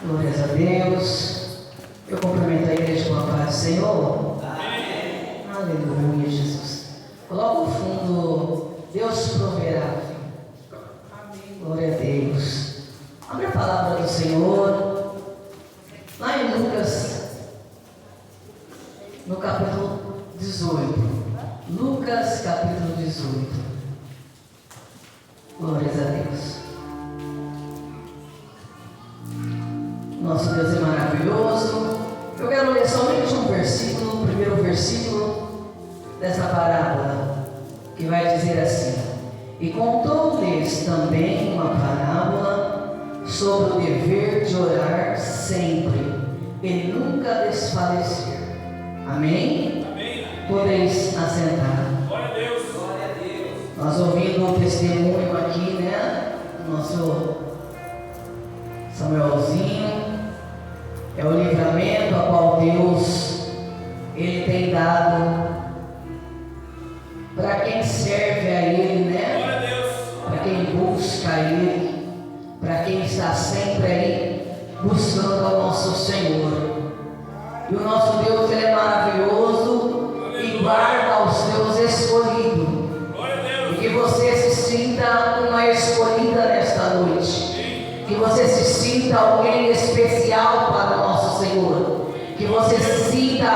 Glórias a Deus. Eu cumprimento a igreja com a paz do Senhor. Amém. Aleluia, Jesus. Coloca o fundo, Deus proverá. Amém. Glória a Deus. Abre a palavra do Senhor lá em Lucas, no capítulo 18. Lucas, capítulo 18. Glórias a Deus. Nosso Deus é maravilhoso. Eu quero ler somente um versículo, o primeiro versículo dessa parábola, que vai dizer assim: e contou-lhes também uma parábola sobre o dever de orar sempre e nunca desfalecer. Amém? Amém. Podeis assentar. Glória a Deus. Glória a Deus. Nós ouvindo o testemunho aqui, né? Nosso Samuelzinho. É o livramento a qual Deus Ele tem dado para quem serve a Ele, né? Para quem busca a Ele, para quem está sempre aí buscando ao nosso Senhor. E o nosso Deus Ele é maravilhoso e guarda os seus escolhidos. E que você se sinta uma escolhida nesta noite. Que você se sinta alguém especial para o nosso Senhor. Que você se sinta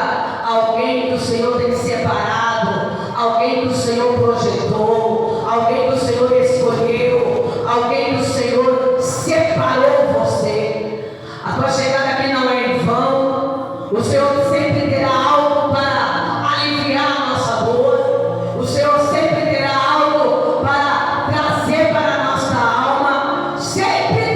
alguém que o Senhor tem separado, alguém que o Senhor projetou, alguém que o Senhor escolheu, alguém que o Senhor separou você. A tua chegada aqui não é em vão. O Senhor sempre terá algo para aliviar a nossa dor. O Senhor sempre terá algo para trazer para a nossa alma. Sempre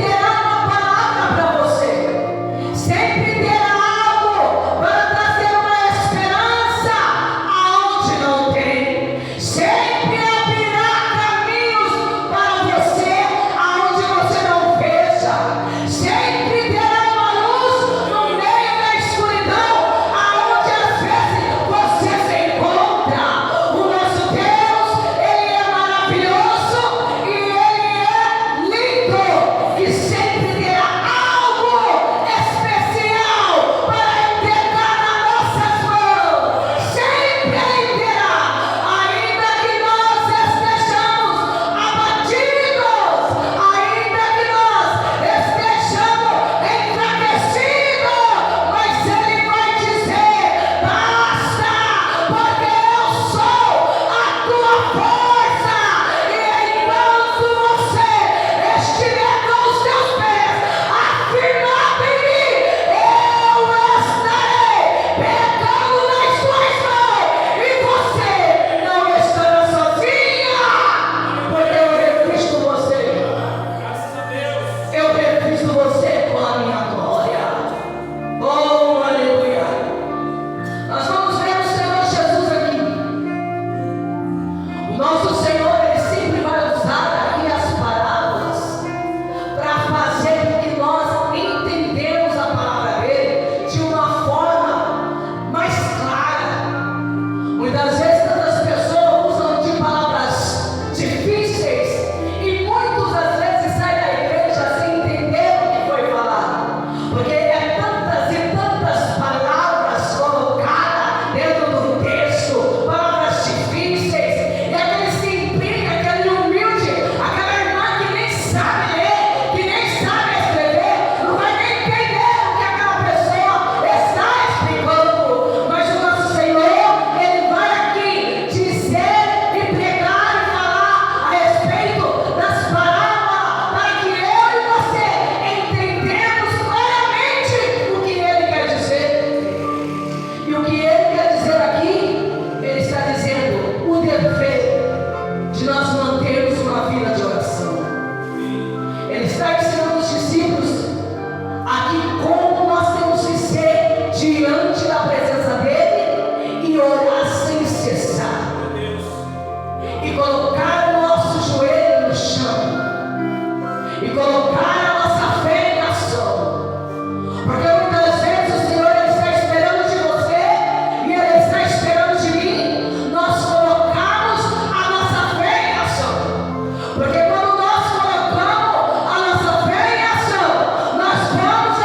porque quando nós colocamos a nossa fé em ação, nós vamos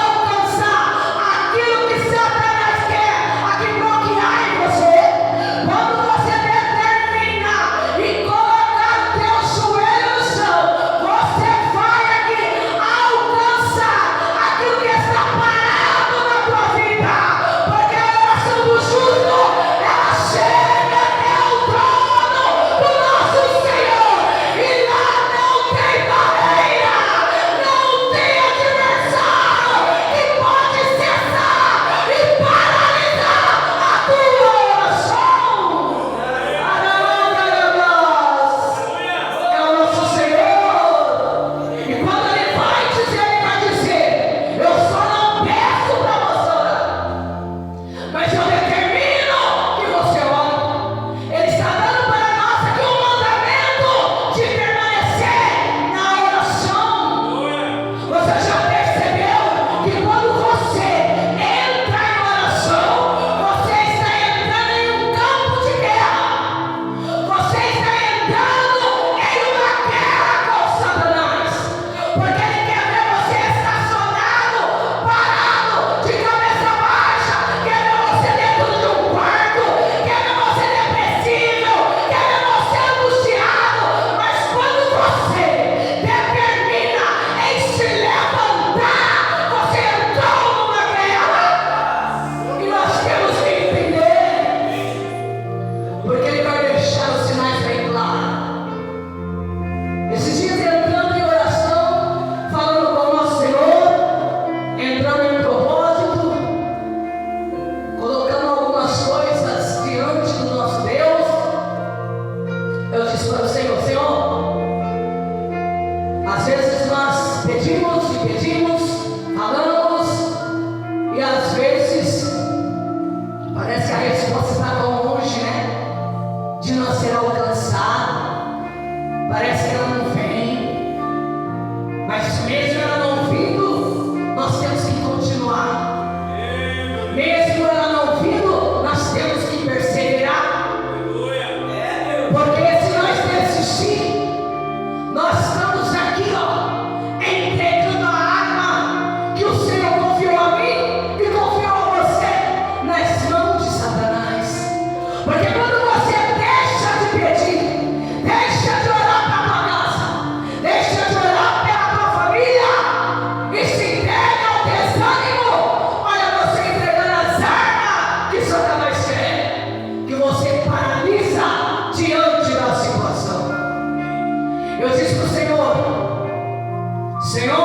Senhor,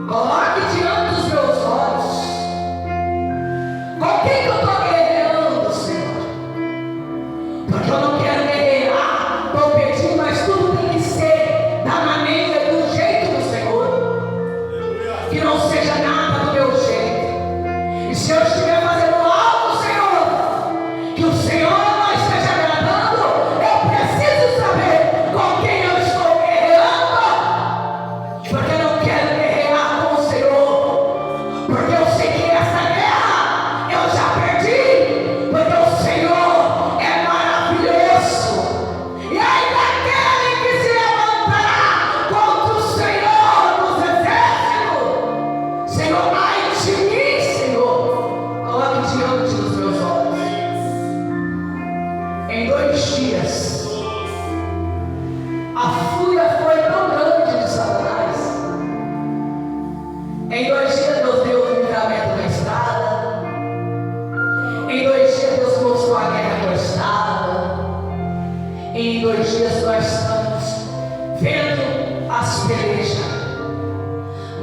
coloque diante dos meus olhos com quem que eu estou guerreando, Senhor, porque eu não quero guerrear, estou perdido, mas tudo tem que ser da maneira, do jeito do Senhor, que não seja nada do meu jeito. E se eu estiver fazendo algo, Senhor, que o Senhor não esteja agradando, eu preciso saber com quem eu estou guerreando, porque eu não quero guerrear com o Senhor, porque eu sei que essa guerra eu já perdi, porque o Senhor é maravilhoso, e ainda aquele que se levantará contra o Senhor dos exércitos, Senhor, ai de mim, Senhor, coloque diante dos meus olhos. Em 2 dias, a fúria foi tão grande de Satanás. Em 2 dias, Deus deu o livramento da estrada. Em 2 dias, Deus mostrou a guerra que eu estava. Em 2 dias, nós estamos vendo as pelejas.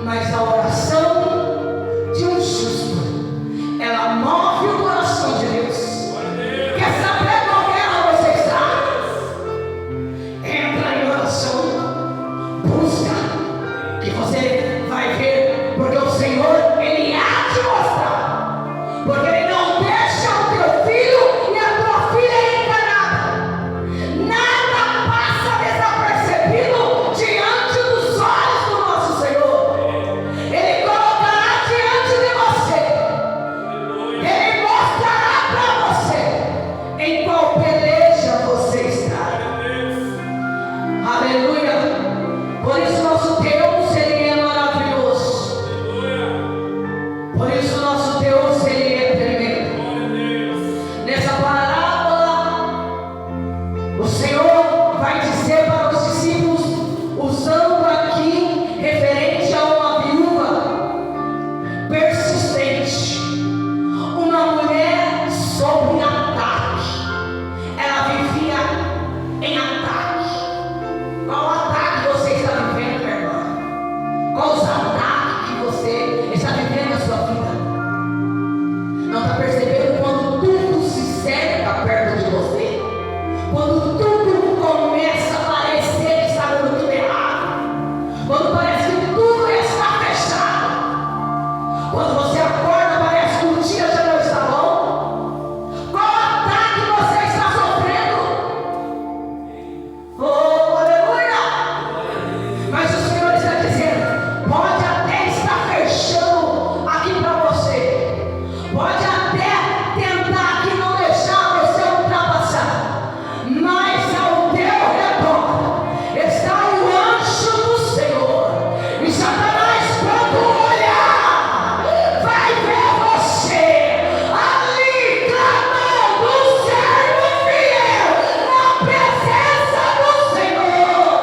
Mas a oração de um justo, ela move o coração de Deus. Quer saber qual guerra você está? Entra em oração, busca, que você vai ver, porque o Senhor, Ele há de mostrar, porque Ele não deixa o teu filho e a tua filha enganada. Nada passa desapercebido diante dos olhos do nosso Senhor. Ele colocará diante de você, Ele mostrará para você em qual peleja você está. Aleluia. Por isso nosso Deus, Ele é maravilhoso. Por isso nosso Deus, Ele é tremendo. Nessa parábola, o Senhor vai dizer para os discípulos, usando aqui referente a uma viúva persistente, uma mulher sob ataque. Ela vivia em ataque. Qual ataque você está vivendo, meu irmão? Qual os ataques que você está vivendo na sua vida? Não está percebendo quando tudo se cerca perto de você? Quando tudo começa a parecer que está dando tudo errado? Quando parece que tudo está fechado? Quando você acorda, parece que o dia já não está bom? Qual ataque você está sofrendo? Oh, aleluia! Mas o Senhor está dizendo, pode até estar fechando aqui para você, pode até tentar aqui não deixar você ultrapassar, mas ao teu redor está o anjo do Senhor, e Satanás, quando olhar, vai ver você ali clamando, servo fiel na presença do Senhor,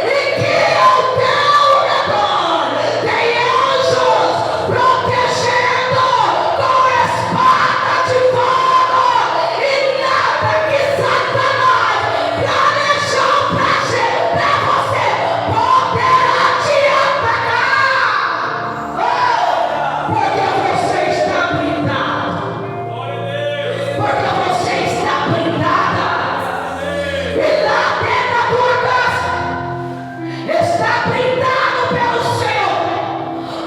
e que ao teu redor tem anjos protegendo com espada de fogo, e nada que Satanás planejou para você poderá te atacar. Oh, porque você está blindado, porque você está blindada, e lá dentro da tua casa está blindado pelo Senhor.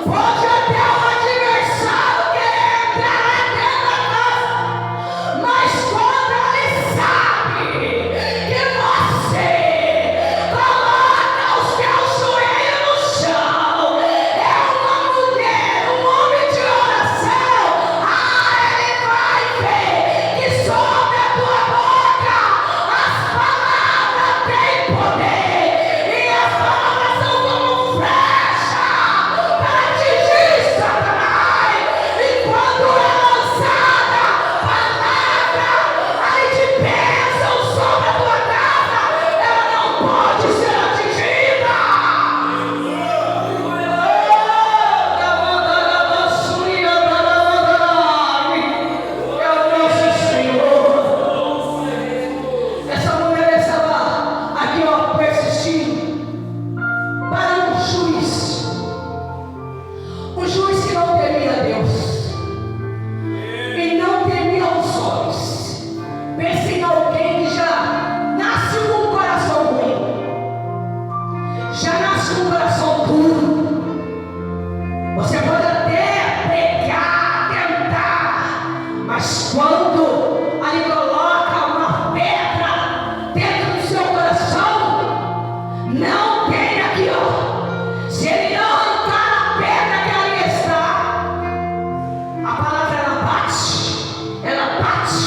Pode até o adversário querer entrar lá dentro da casa, mas quando ele sabe que você coloca os teus joelhos no chão, é uma mulher, um homem de oração, ele vai ver que sobre a tua boca as palavras têm poder, e as palavras são como já nasce com o coração duro. Você pode até pregar, tentar, mas quando ali coloca uma pedra dentro do seu coração, não tem aqui, ó. Se ele não arrancar a pedra que ali está, a palavra ela bate, ela bate,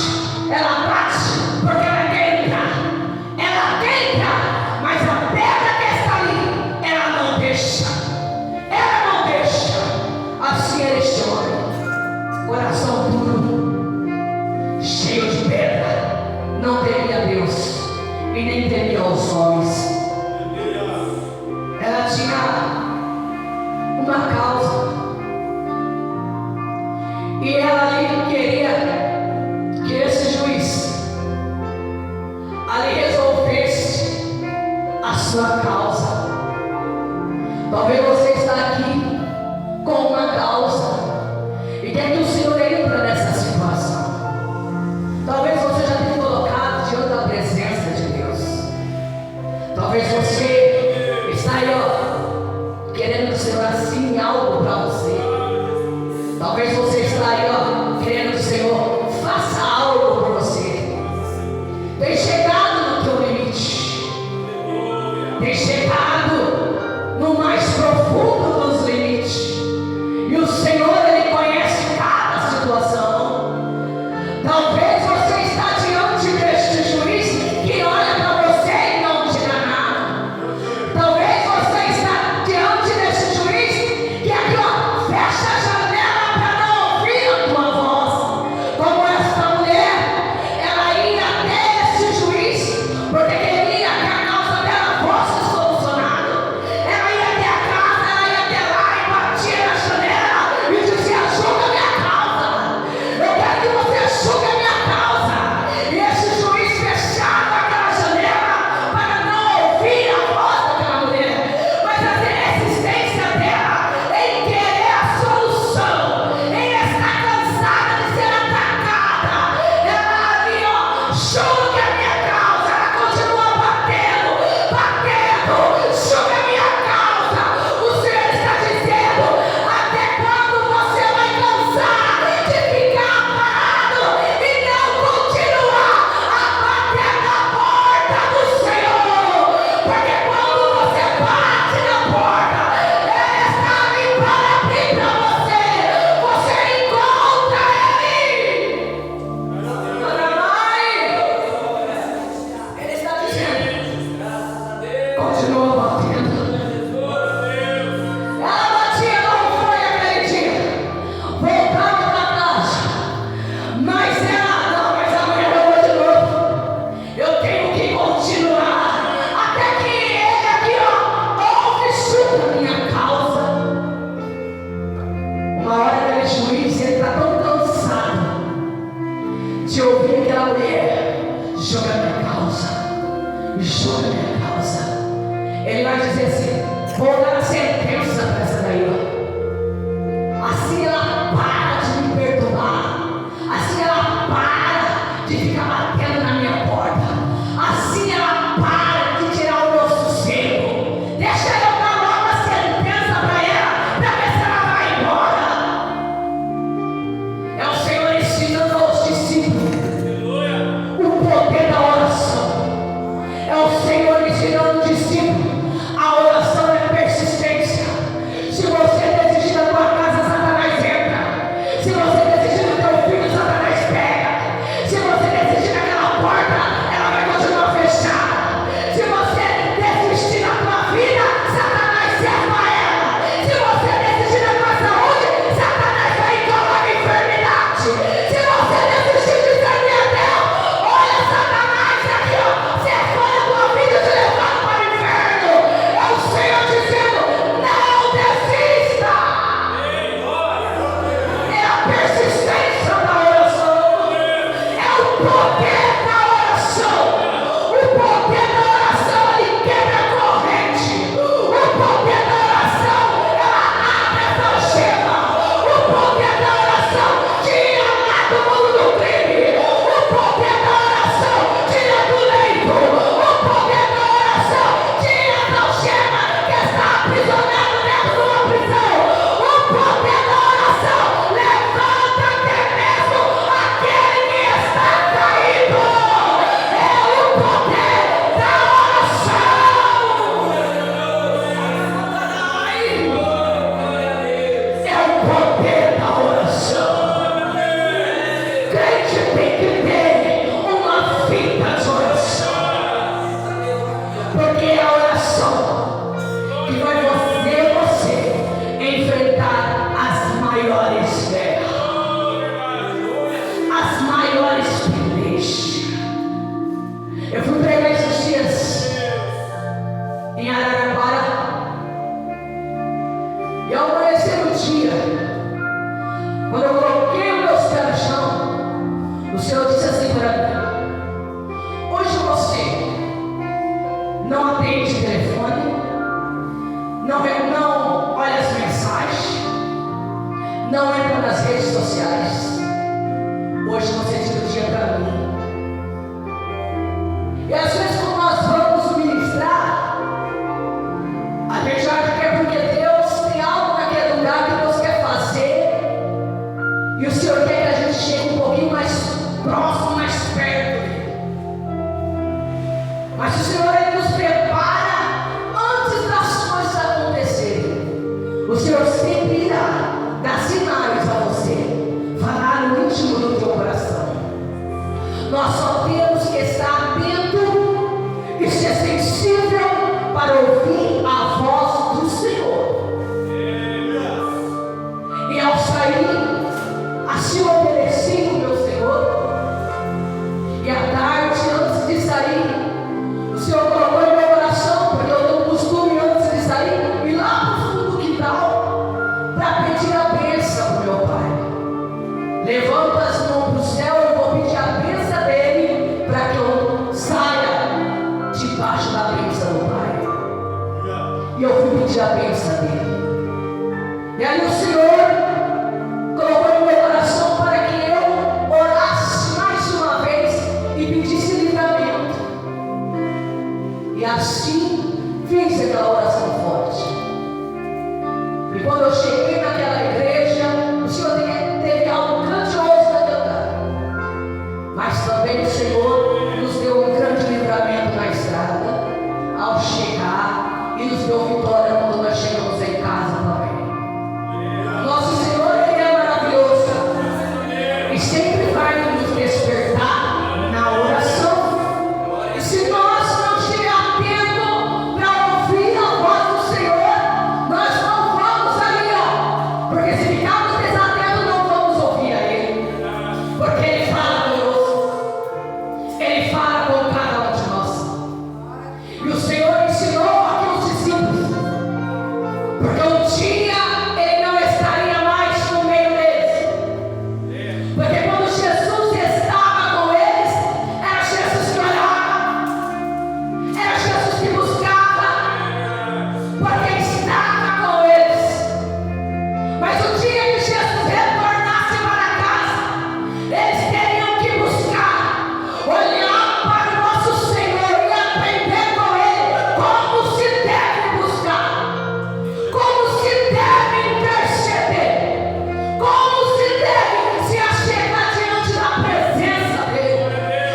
ela bate, porque ela tenta, mas a pedra que está ali, ela não deixa. Assim era este homem, coração duro, cheio de pedra, não temia Deus e nem temia os homens. Ela tinha uma causa e ela ali queria que esse juiz ali resolvesse a sua causa. Talvez você está aqui com uma causa e quer que o Senhor entre nessa situação. Talvez você já tenha colocado diante da presença de Deus. Talvez você está aí, ó, querendo que o Senhor assine algo para você. Talvez você está aí, ó, querendo que o Senhor faça algo por você. Tem chegado no teu limite. Tem enfrentar as maiores guerras, as maiores pelejas. Eu fui pregar esses dias em Araraquara, e ao amanhecer o dia, quando eu coloquei os meus pés no chão, o Senhor disse assim para mim: hoje você não atende telefone, não olha as mensagens, não entra nas redes sociais. Hoje você tira o dia para mim. E às vezes quando nós vamos ministrar, a gente acha que é porque Deus tem algo naquele lugar que Deus quer fazer, e o Senhor quer que a gente chegue um pouquinho mais próximo, mais perto dele. Mas o Senhor, Ele nos prepara antes das coisas acontecerem. O Senhor sempre irá dar sinais a você, falar no íntimo do teu coração. Nós só temos que estar atento e ser sensível para ouvir a voz do Senhor. E ao sair, assim obedeci o meu Senhor. E à tarde, antes de sair, o Senhor colocou em meu coração, porque eu tenho o costume antes de sair, ir lá no fundo do quintal para pedir a bênção para o meu Pai. Levanto as mãos para o céu e vou pedir a bênção dele para que eu saia debaixo da bênção do Pai. E eu fui pedir a bênção dele. E aí o Senhor colocou no meu coração para que eu orasse mais uma vez e pedisse livramento. E assim fiz aquela oração forte. E quando eu cheguei naquela igreja, o Senhor teve algo grandioso a cantar. Mas também o Senhor nos deu um grande livramento na estrada, ao chegar, e nos deu vitória quando nós chegamos em casa também. Nosso Senhor, Ele é maravilhoso e sempre vai nos despertar na oração. E se nós não estivermos atentos para ouvir a voz do Senhor, nós não vamos ali, porque se ficarmos desatentos, não vamos ouvir a Ele, porque Ele fala conosco, Ele fala com cada um de nós. E o Senhor ensinou aqui os discípulos, porque um dia Ele não estaria mais no meio deles, porque quando Jesus estava com eles, era Jesus que orava, era Jesus que buscava, porque estava com eles. Mas o dia que Jesus retornasse para casa, eles teriam que buscar, olhar para o nosso Senhor e aprender com Ele como se deve buscar, como se deve interceder, como se deve se achegar diante da presença dele.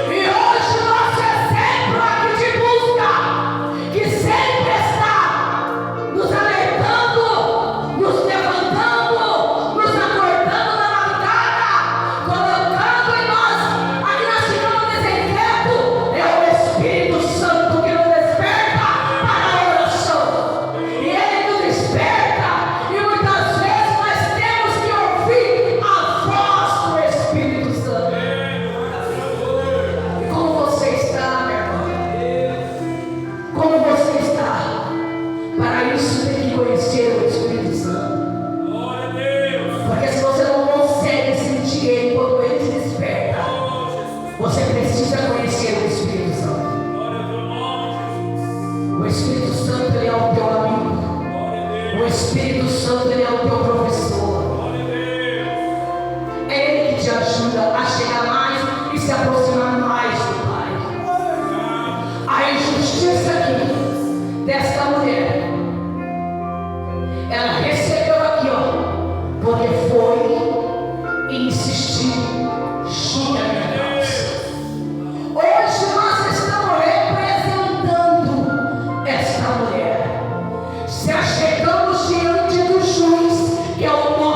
E hoje o nosso exemplo aqui de busca, que sempre está nos alertando, nos levantando, nos acordando na madrugada, colocando em nós, aqui nós ficamos desencanto, é o Espírito Santo que nos desperta para a oração. E Ele nos desperta, e muitas vezes nós temos que ouvir a voz do Espírito Santo. E como você está, minha irmã? Como você está? Para isso tem que conhecer o Espírito Santo. Porque se você não consegue sentir Ele quando Ele te desperta, você precisa conhecer o Espírito Santo. O Espírito Santo, Ele é o teu amigo. O Espírito Santo, Ele é o teu professor. É Ele que te ajuda a chegar mais e se aproximar mais do Pai. A injustiça aqui desta mulher, ela recebeu aqui, porque foi e insistiu junto à minha causa. Hoje nós estamos representando esta mulher. Se achegamos diante do juiz, que é o nosso